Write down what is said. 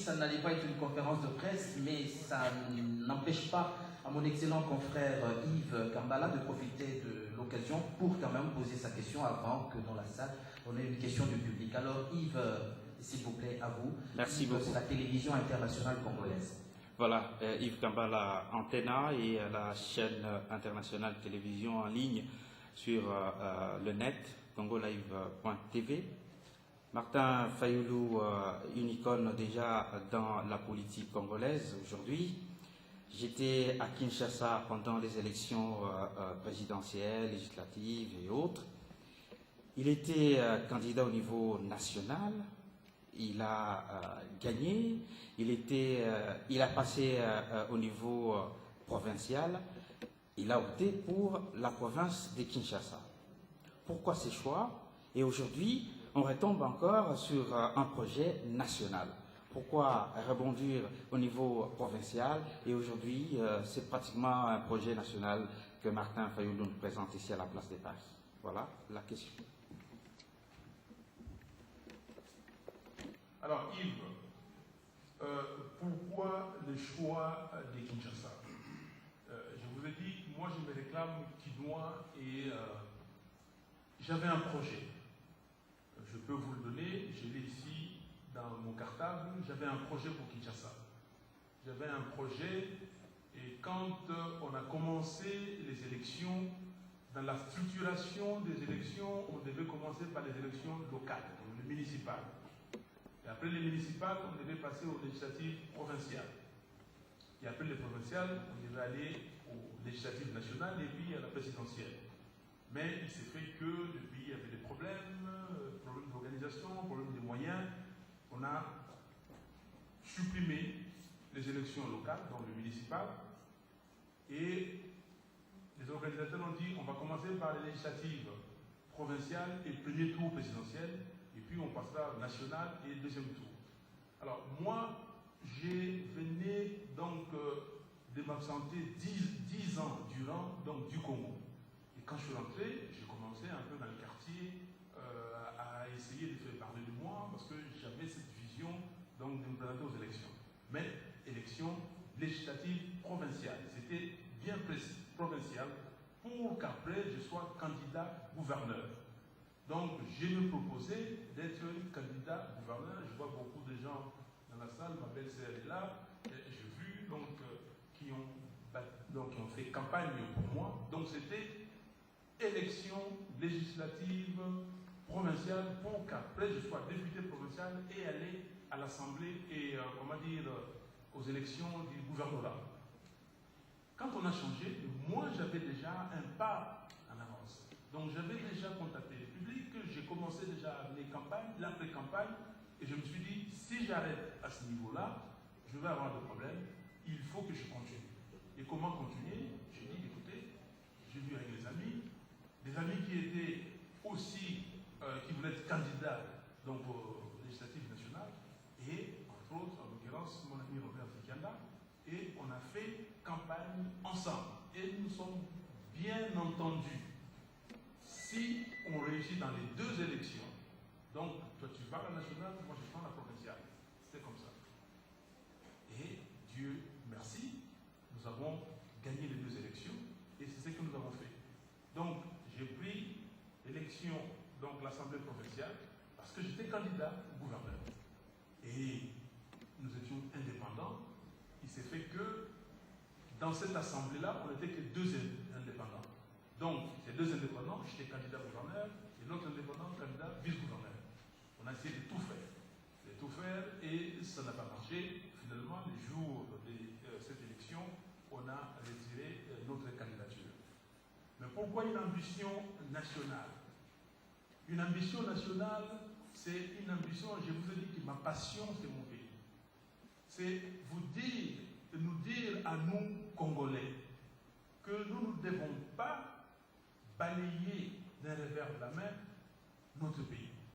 que ça n'allait pas être une conférence de presse, mais ça n'empêche pas à mon excellent confrère Yves Kambala de profiter de l'occasion pour quand même poser sa question avant que dans la salle on ait une question du public. Alors Yves, s'il vous plaît, à vous. Merci Yves, beaucoup. c'est la télévision internationale congolaise. Voilà, Yves Kambala Antena et la chaîne internationale de télévision en ligne sur le net, congolive.tv. Martin Fayoulou, une icône déjà dans la politique congolaise aujourd'hui. J'étais à Kinshasa pendant les élections présidentielles, législatives et autres. Il était candidat au niveau national. Il a gagné, il a passé au niveau provincial, il a opté pour la province de Kinshasa. Pourquoi ces choix? Et aujourd'hui, on retombe encore sur un projet national. Pourquoi rebondir au niveau provincial? Et aujourd'hui, c'est pratiquement un projet national que Martin Fayoulou nous présente ici à la place des Passes. Voilà la question. Alors Yves, pourquoi le choix de Kinshasa? Je vous ai dit, moi je me réclame Kinois et j'avais un projet. Je peux vous le donner, je l'ai ici dans mon cartable. J'avais un projet pour Kinshasa. J'avais un projet et quand on a commencé les élections, dans la structuration des élections, on devait commencer par les élections locales, donc les municipales. Et après les municipales, on devait passer aux législatives provinciales. Et après les provinciales, on devait aller aux législatives nationales et puis à la présidentielle. Mais il s'est fait que depuis, il y avait des problèmes d'organisation, problèmes de moyens. On a supprimé les élections locales, donc les municipales. Et les organisateurs ont dit on va commencer par les législatives provinciales et premier tour présidentiel. Et puis on passera au national et deuxième tour. Alors moi, j'ai venu donc de m'absenter 10 ans durant donc, du Congo. Et quand je suis rentré, j'ai commencé un peu dans le quartier à essayer de faire parler de moi parce que j'avais cette vision donc, de me présenter aux élections. Mais élections législatives provinciales. C'était bien précis, provincial, pour qu'après je sois candidat gouverneur. Donc, je me proposais d'être candidat gouverneur. Je vois beaucoup de gens dans la salle, ma belle-sœur est là. J'ai vu donc, qui ont fait campagne pour moi. Donc, c'était élection législative provinciale pour qu'après je sois député provincial et aller à l'Assemblée et, aux élections du gouvernorat. Quand on a changé, moi j'avais déjà un pas en avance. Donc, j'avais déjà contacté le public, j'ai commencé déjà les campagnes, l'après-campagne, et je me suis dit, si j'arrête à ce niveau-là, je vais avoir des problèmes, il faut que je continue. Et comment continuer? J'ai dit, écoutez, j'ai vu avec les amis qui étaient aussi, qui voulaient être candidats donc, aux législatives nationales, et entre autres, en l'occurrence, mon ami Robert Fikanda, et on a fait campagne ensemble. Et nous sommes bien entendus. Si on réussit dans les deux élections, donc toi tu vas à la nationale, moi je prends la provinciale. C'était comme ça. Et Dieu merci, nous avons gagné les deux élections et c'est ce que nous avons fait. Donc j'ai pris l'élection, donc l'Assemblée provinciale, parce que j'étais candidat gouverneur. Et nous étions indépendants. Il s'est fait que dans cette assemblée-là, on n'était que deux indépendants. Donc, ces deux indépendants, j'étais candidat gouverneur et l'autre indépendant, candidat vice-gouverneur. On a essayé de tout faire et ça n'a pas marché. Finalement, le jour de cette élection, on a retiré notre candidature. Mais pourquoi une ambition nationale? Une ambition nationale, c'est une ambition, je vous ai dit que ma passion, c'est mon pays. C'est nous dire à nous, Congolais, que nous ne devons pas balayer d'un revers de la main notre pays.